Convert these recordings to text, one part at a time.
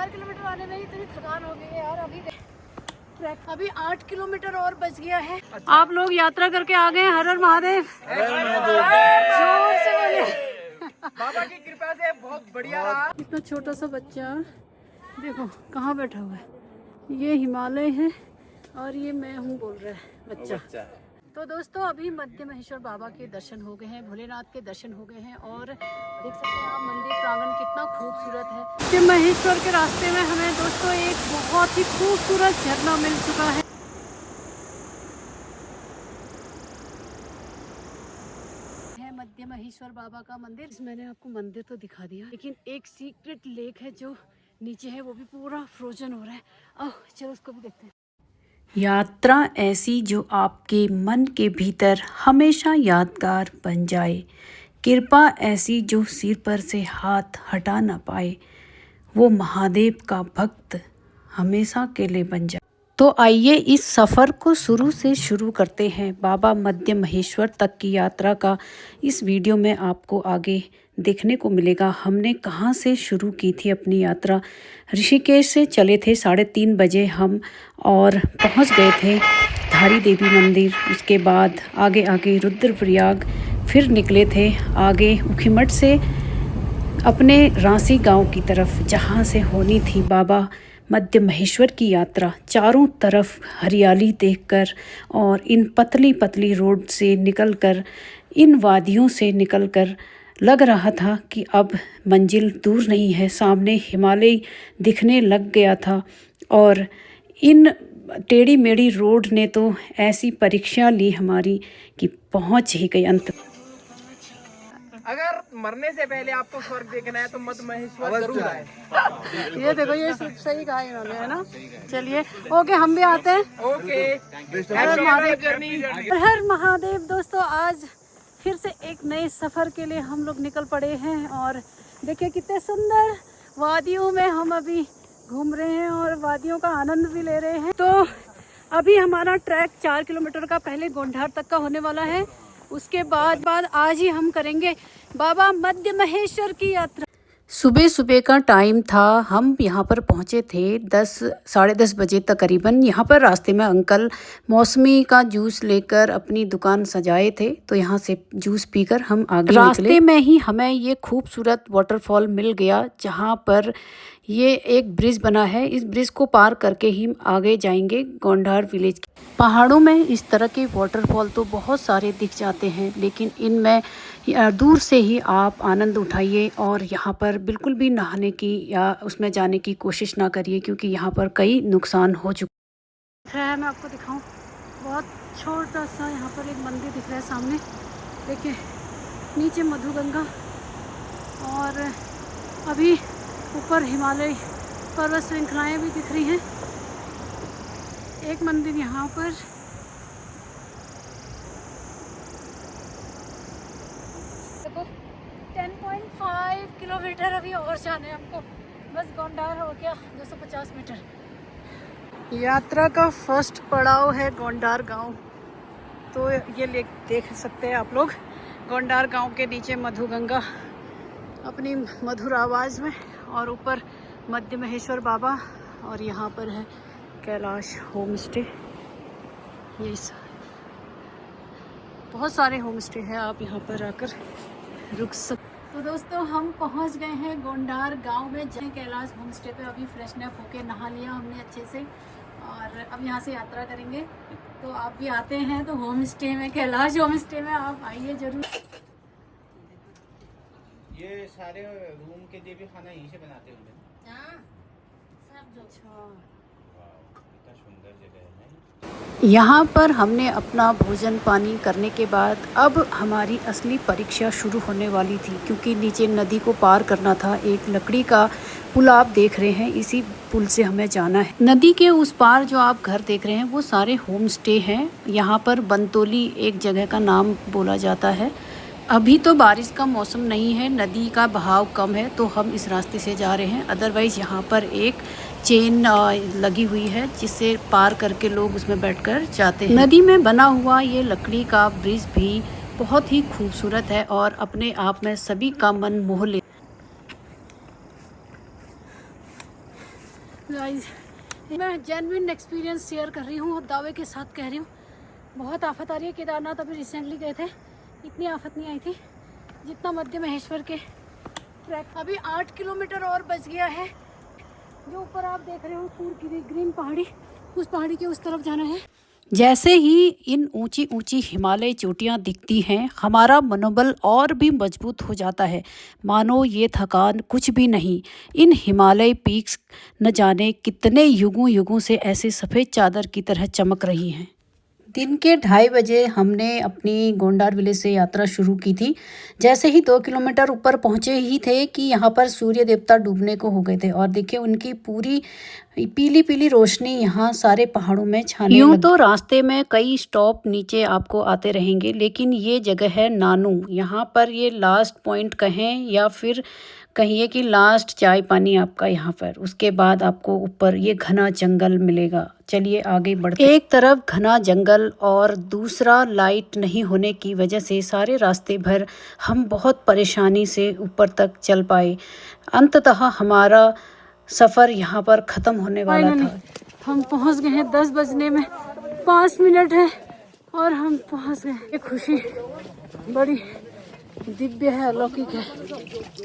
4 kilometre आने में ही इतनी थकान हो गई है यार। अभी 8 किलोमीटर और बच गया है। अच्छा। आप लोग यात्रा करके आ गए। हर हर महादेव। जोर से बोले। बाबा की कृपा से बहुत बढ़िया रहा। इतना छोटा सा बच्चा देखो कहाँ बैठा हुआ है। ये हिमालय है और ये मैं हूँ बोल रहा है बच्चा। तो दोस्तों अभी मध्य महेश्वर बाबा के दर्शन हो गए हैं, भोलेनाथ के दर्शन हो गए हैं और देख सकते हैं आप मंदिर प्रांगण कितना खूबसूरत है। मध्य महेश्वर के रास्ते में हमें दोस्तों एक बहुत ही खूबसूरत झरना मिल चुका है। मध्य महेश्वर बाबा का मंदिर। मैंने आपको मंदिर तो दिखा दिया, लेकिन एक सीक्रेट लेक है जो नीचे है, वो भी पूरा फ्रोजन हो रहा है। ओह चलो उसको भी देखते हैं। यात्रा ऐसी जो आपके मन के भीतर हमेशा यादगार बन जाए, कृपा ऐसी जो सिर पर से हाथ हटा ना पाए, वो महादेव का भक्त हमेशा के लिए बन जाए। तो आइए इस सफ़र को शुरू से शुरू करते हैं। बाबा मध्य महेश्वर तक की यात्रा का इस वीडियो में आपको आगे देखने को मिलेगा। हमने कहाँ से शुरू की थी अपनी यात्रा। ऋषिकेश से चले थे 3:30 बजे हम और पहुँच गए थे धारी देवी मंदिर। उसके बाद आगे आगे रुद्रप्रयाग, फिर निकले थे आगे ऊखीमठ से अपने रांसी गांव की तरफ, जहां से होनी थी बाबा मध्य महेश्वर की यात्रा। चारों तरफ हरियाली देखकर और इन पतली पतली रोड से निकलकर, इन वादियों से निकलकर लग रहा था कि अब मंजिल दूर नहीं है, सामने हिमालय दिखने लग गया था। और इन टेढ़ी मेढ़ी रोड ने तो ऐसी परीक्षा ली हमारी कि पहुंच ही गए अंत। अगर मरने से पहले आपको स्वर्ग देखना है तो मध्य महेश्वर जरूर आए। ये देखो ये सही कहा इन्होंने, है ना। चलिए ओके हम भी आते हैं। ओके हर महादेव जर्नी। हर महादेव। दोस्तों आज फिर से एक नए सफर के लिए हम लोग निकल पड़े हैं और देखिए कितने सुंदर वादियों में हम अभी घूम रहे हैं और वादियों का आनंद भी ले रहे हैं। तो अभी हमारा ट्रैक 4 किलोमीटर का पहले गोंडार तक का होने वाला है। उसके बाद आज ही हम करेंगे बाबा मध्य महेश्वर की यात्रा। सुबह सुबह का टाइम था, हम यहाँ पर पहुँचे थे 10-10:30 बजे तकरीबन। यहाँ पर रास्ते में अंकल मौसमी का जूस लेकर अपनी दुकान सजाए थे, तो यहाँ से जूस पीकर हम आगे निकले। रास्ते में ही हमें ये खूबसूरत वाटरफॉल मिल गया, जहाँ पर ये एक ब्रिज बना है। इस ब्रिज को पार करके ही आगे जाएंगे गोंडार विलेज। पहाड़ों में इस तरह के वाटरफॉल तो बहुत सारे दिख जाते हैं, लेकिन इनमें दूर से ही आप आनंद उठाइए और यहाँ पर बिल्कुल भी नहाने की या उसमें जाने की कोशिश ना करिए, क्योंकि यहाँ पर कई नुकसान हो चुके हैं। मैं आपको दिखाऊं, बहुत छोटा सा यहाँ पर एक मंदिर दिख रहा है सामने। देखिए नीचे मधुगंगा और अभी ऊपर हिमालय पर्वत श्रृंखलाएँ भी दिख रही हैं। एक मंदिर यहाँ पर, देखो 10.5 किलोमीटर अभी और जाना है हमको। बस गोंडार हो गया 250 मीटर। यात्रा का फर्स्ट पड़ाव है गोंडार गांव। तो ये देख सकते हैं आप लोग गोंडार गांव के नीचे मधुगंगा अपनी मधुर आवाज़ में, और ऊपर मध्य महेश्वर बाबा, और यहाँ पर है कैलाश होम स्टे। ये बहुत सारे होम स्टे हैं, आप यहाँ पर आकर रुक सकते। तो दोस्तों हम पहुँच गए हैं गोंडार गांव में, जहाँ कैलाश होम स्टे पे अभी फ्रेशनअप होके नहा लिया हमने अच्छे से, और अब यहाँ से यात्रा करेंगे। तो आप भी आते हैं तो होम स्टे में, कैलाश होम स्टे में आप आइए जरूर। ये सारे रूम के लिए भी खाना यहीं से बनाते होंगे। हाँ, सब जो अच्छा सुंदर जगह है। यहाँ पर हमने अपना भोजन पानी करने के बाद अब हमारी असली परीक्षा शुरू होने वाली थी, क्योंकि नीचे नदी को पार करना था। एक लकड़ी का पुल आप देख रहे हैं, इसी पुल से हमें जाना है। नदी के उस पार जो आप घर देख रहे हैं वो सारे होम स्टे हैं। यहाँ पर बनतोली एक जगह का नाम बोला जाता है। अभी तो बारिश का मौसम नहीं है, नदी का बहाव कम है, तो हम इस रास्ते से जा रहे हैं। अदरवाइज़ यहाँ पर एक चेन लगी हुई है जिससे पार करके लोग उसमें बैठकर जाते हैं। नदी में बना हुआ ये लकड़ी का ब्रिज भी बहुत ही खूबसूरत है और अपने आप में सभी का मन मोह ले। गाइस, मैं जेन्युइन एक्सपीरियंस शेयर कर रही हूँ और दावे के साथ कह रही हूँ, बहुत आफत आ रही है। केदारनाथ अभी रिसेंटली गए थे, इतनी आफत नहीं आई थी जितना मध्य महेश्वर के ट्रैक। अभी 8 किलोमीटर और बच गया है। जो ऊपर आप देख रहे हो पूरी ग्रीन पहाड़ी, उस पहाड़ी के उस तरफ जाना है। जैसे ही इन ऊंची ऊंची हिमालय चोटियां दिखती हैं, हमारा मनोबल और भी मजबूत हो जाता है। मानो ये थकान कुछ भी नहीं। इन हिमालय पीक्स न जाने कितने युगों युगों से ऐसे सफ़ेद चादर की तरह चमक रही हैं। दिन के 2:30 बजे हमने अपनी गोंडार विलेज से यात्रा शुरू की थी। जैसे ही 2 किलोमीटर ऊपर पहुँचे ही थे कि यहाँ पर सूर्य देवता डूबने को हो गए थे और देखिए उनकी पूरी पीली पीली रोशनी यहाँ सारे पहाड़ों में छाने यूं तो रास्ते में कई स्टॉप नीचे आपको आते रहेंगे, लेकिन ये जगह है नानू। यहाँ पर ये लास्ट पॉइंट कहें या फिर कहिए कि लास्ट चाय पानी आपका यहाँ पर। उसके बाद आपको ऊपर ये घना जंगल मिलेगा। चलिए आगे बढ़ते। एक तरफ घना जंगल और दूसरा लाइट नहीं होने की वजह से सारे रास्ते भर हम बहुत परेशानी से ऊपर तक चल पाए। अंततः हमारा सफ़र यहाँ पर ख़त्म होने वाला था। हम पहुँच गए हैं, 10 बजने में 5 मिनट है और हम पहुँच गए। ये खुशी बड़ी दिव्य है, अलौकिक है।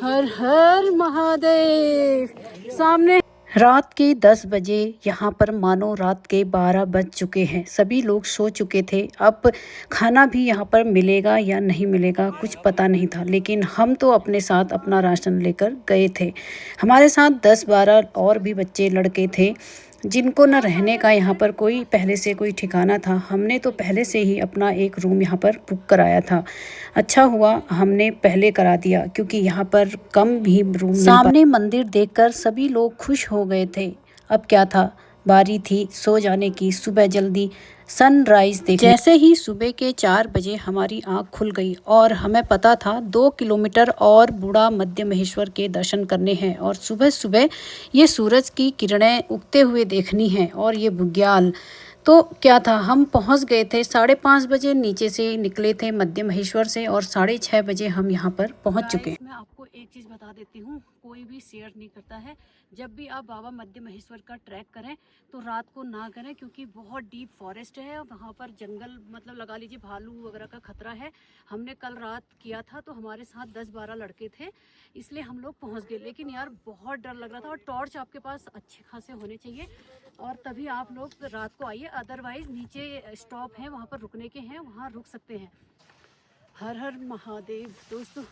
हर हर महादेव। सामने रात के 10 बजे यहाँ पर मानो रात के 12 बज चुके हैं। सभी लोग सो चुके थे। अब खाना भी यहाँ पर मिलेगा या नहीं मिलेगा कुछ पता नहीं था, लेकिन हम तो अपने साथ अपना राशन लेकर गए थे। हमारे साथ 10-12 और भी बच्चे लड़के थे जिनको न रहने का यहाँ पर कोई पहले से कोई ठिकाना था। हमने तो पहले से ही अपना एक रूम यहाँ पर बुक कराया था। अच्छा हुआ हमने पहले करा दिया क्योंकि यहाँ पर कम भी रूम। सामने मंदिर देखकर सभी लोग खुश हो गए थे। अब क्या था, बारी थी सो जाने की। सुबह जल्दी सनराइज देखने। जैसे ही सुबह के 4 बजे हमारी आंख खुल गई और हमें पता था 2 किलोमीटर और बूढ़ा मध्य महेश्वर के दर्शन करने हैं और सुबह सुबह ये सूरज की किरणें उगते हुए देखनी हैं। और ये बुग्याल तो क्या था, हम पहुंच गए थे 5:30 बजे। नीचे से निकले थे मध्य महेश्वर से और 6:30 बजे हम यहाँ पर पहुँच चुके। मैं आपको एक चीज़ बता देती हूँ, कोई भी शेयर नहीं करता है। जब भी आप बाबा मध्य महेश्वर का ट्रैक करें तो रात को ना करें, क्योंकि बहुत डीप फॉरेस्ट है। वहाँ पर जंगल मतलब लगा लीजिए भालू वगैरह का खतरा है। हमने कल रात किया था तो हमारे साथ 10-12 लड़के थे, इसलिए हम लोग पहुँच गए। लेकिन यार बहुत डर लग रहा था। और टॉर्च आपके पास अच्छे खासे होने चाहिए और तभी आप लोग रात को आइए। अदरवाइज़ नीचे स्टॉप हैं, वहाँ पर रुकने के हैं, वहाँ रुक सकते हैं। हर हर महादेव। दोस्तों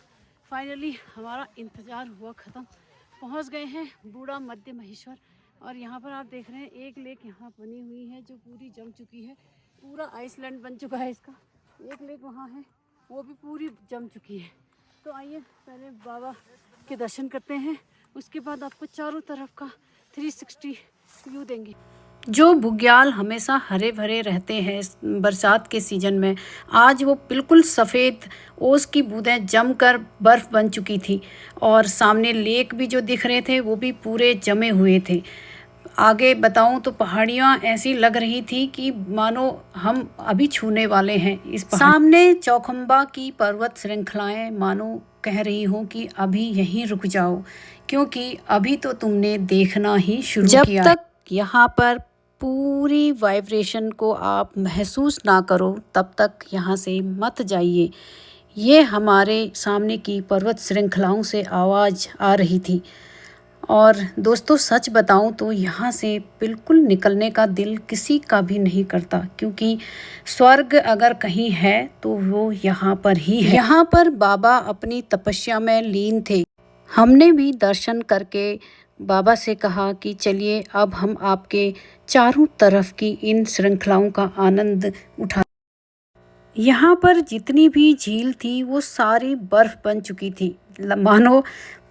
फाइनली हमारा इंतज़ार हुआ ख़त्म। पहुंच गए हैं बूढ़ा मध्य महेश्वर। और यहाँ पर आप देख रहे हैं एक लेक यहाँ बनी हुई है जो पूरी जम चुकी है। पूरा आइसलैंड बन चुका है इसका। एक लेक वहाँ है वो भी पूरी जम चुकी है। तो आइए पहले बाबा के दर्शन करते हैं, उसके बाद आपको चारों तरफ का 360 व्यू देंगे। जो बुग्याल हमेशा हरे भरे रहते हैं बरसात के सीज़न में, आज वो बिल्कुल सफ़ेद ओस की बूंदें जमकर बर्फ़ बन चुकी थी और सामने लेक भी जो दिख रहे थे वो भी पूरे जमे हुए थे। आगे बताऊं तो पहाड़ियाँ ऐसी लग रही थी कि मानो हम अभी छूने वाले हैं इस सामने चौखंबा की पर्वत श्रृंखलाएं मानो कह रही हूँ कि अभी यहीं रुक जाओ, क्योंकि अभी तो तुमने देखना ही शुरू किया। जब तक यहाँ पर पूरी वाइब्रेशन को आप महसूस ना करो तब तक यहाँ से मत जाइए। ये हमारे सामने की पर्वत श्रृंखलाओं से आवाज़ आ रही थी। और दोस्तों सच बताऊं तो यहाँ से बिल्कुल निकलने का दिल किसी का भी नहीं करता, क्योंकि स्वर्ग अगर कहीं है तो वो यहाँ पर ही है। यहाँ पर बाबा अपनी तपस्या में लीन थे। हमने भी दर्शन करके बाबा से कहा कि चलिए अब हम आपके चारों तरफ की इन श्रृंखलाओं का आनंद उठा। यहाँ पर जितनी भी झील थी वो सारी बर्फ़ बन चुकी थी, मानो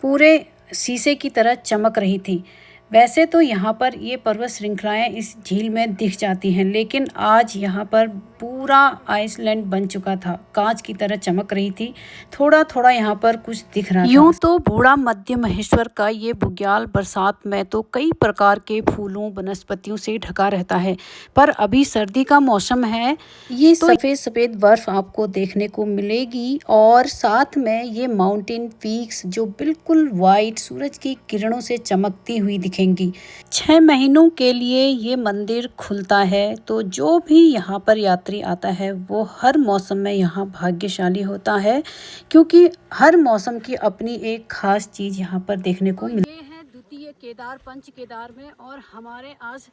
पूरे शीशे की तरह चमक रही थी। वैसे तो यहाँ पर ये पर्वत श्रृंखलाएं इस झील में दिख जाती हैं, लेकिन आज यहाँ पर पूरा आइसलैंड बन चुका था, कांच की तरह चमक रही थी। थोड़ा थोड़ा यहाँ पर कुछ दिख रहा था। यूँ तो बूढ़ा मध्य महेश्वर का ये बुग्याल बरसात में तो कई प्रकार के फूलों वनस्पतियों से ढका रहता है, पर अभी सर्दी का मौसम है, ये तो सफ़ेद सफ़ेद बर्फ आपको देखने को मिलेगी और साथ में ये माउंटेन पीक्स जो बिल्कुल वाइट सूरज की किरणों से चमकती हुई दिखेंगी। 6 महीनों के लिए ये मंदिर खुलता है, तो जो भी यहाँ पर यात्री आता है वो हर मौसम में यहाँ भाग्यशाली होता है, क्योंकि हर मौसम की अपनी एक खास चीज़ यहाँ पर देखने को मिलती है। ये है द्वितीय केदार पंच केदार में, और हमारे आज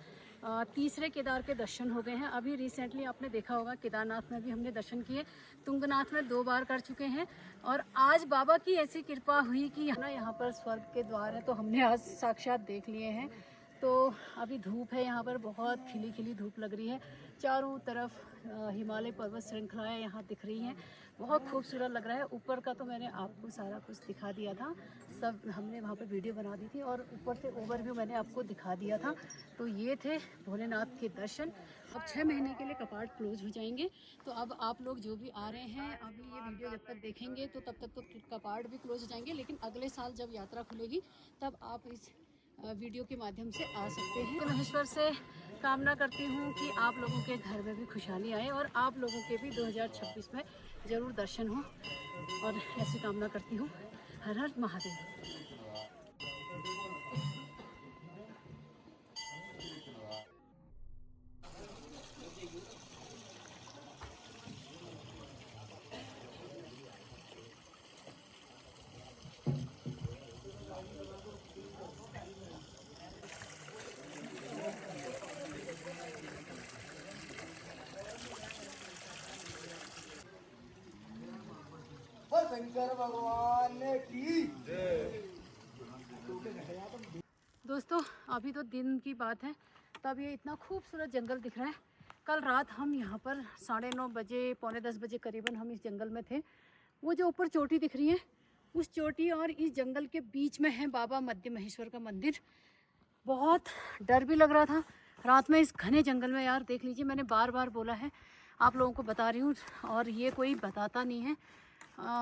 तीसरे केदार के दर्शन हो गए हैं। अभी रिसेंटली आपने देखा होगा केदारनाथ में भी हमने दर्शन किए, तुंगनाथ में 2 बार कर चुके हैं, और आज बाबा की ऐसी कृपा हुई कि ना यहाँ पर स्वर्ग के द्वार है, तो हमने आज साक्षात देख लिए हैं। तो अभी धूप है यहाँ पर, बहुत खिली खिली धूप लग रही है। चारों तरफ हिमालय पर्वत श्रृंखलाएँ यहाँ दिख रही हैं, बहुत खूबसूरत लग रहा है। ऊपर का तो मैंने आपको सारा कुछ दिखा दिया था, सब हमने वहाँ पे वीडियो बना दी थी, और ऊपर से ओवरव्यू मैंने आपको दिखा दिया था। तो ये थे भोलेनाथ के दर्शन। अब 6 महीने के लिए कपाट क्लोज हो जाएंगे, तो अब आप लोग जो भी आ रहे हैं, अभी ये वीडियो जब तक देखेंगे तो तब तक तो कपाट भी क्लोज हो जाएंगे, लेकिन अगले साल जब यात्रा खुलेगी तब आप इस वीडियो के माध्यम से आ सकते हैं। महेश्वर से कामना करती हूँ कि आप लोगों के घर में भी खुशहाली आए, और आप लोगों के भी 2026 में ज़रूर दर्शन हो, और ऐसी कामना करती हूँ। हर हर महादेव। शंकर भगवान की दोस्तों, अभी तो दिन की बात है, तब ये इतना खूबसूरत जंगल दिख रहा है। कल रात हम यहाँ पर 9:30 बजे, पौने 10 बजे करीबन हम इस जंगल में थे। वो जो ऊपर चोटी दिख रही है, उस चोटी और इस जंगल के बीच में है बाबा मध्य महेश्वर का मंदिर। बहुत डर भी लग रहा था रात में इस घने जंगल में। यार देख लीजिए, मैंने बार बार बोला है, आप लोगों को बता रही हूँ, और ये कोई बताता नहीं है।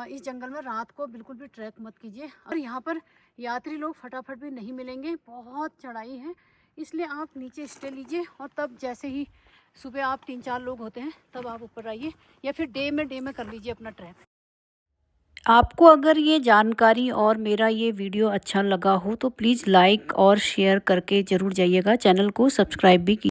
इस जंगल में रात को बिल्कुल भी ट्रैक मत कीजिए, और यहाँ पर यात्री लोग फटाफट भी नहीं मिलेंगे, बहुत चढ़ाई है, इसलिए आप नीचे स्टे लीजिए, और तब जैसे ही सुबह आप 3-4 लोग होते हैं तब आप ऊपर आइए, या फिर डे में कर लीजिए अपना ट्रैक। आपको अगर ये जानकारी और मेरा ये वीडियो अच्छा लगा हो तो प्लीज़ लाइक और शेयर करके ज़रूर जाइएगा। चैनल को सब्सक्राइब भी कीजिए।